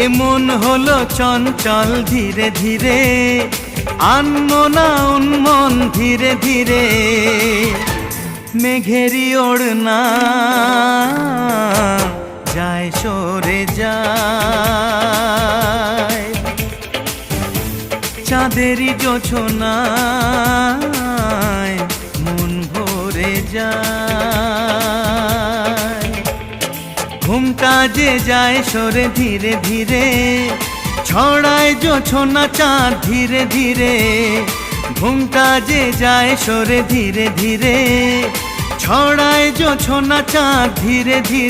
এমন হলো চঞ্চল ধীরে ধীরে, আনমনা উন্মন ধীরে ধীরে। মেঘেরই ওড়না যায় সরে যায়, চাঁদেরই জোছনায় মন ভরে যায়। ঘুমটা যে যায় সরে ধীরে ধীরে, ছড়ায় জোছনা চাঁদ ধীরে ধীরে। ঘুমটা যে যায় সরে ধীরে ধীরে, ছড়ায় জোছনা চাঁদ ধীরে ধীরে।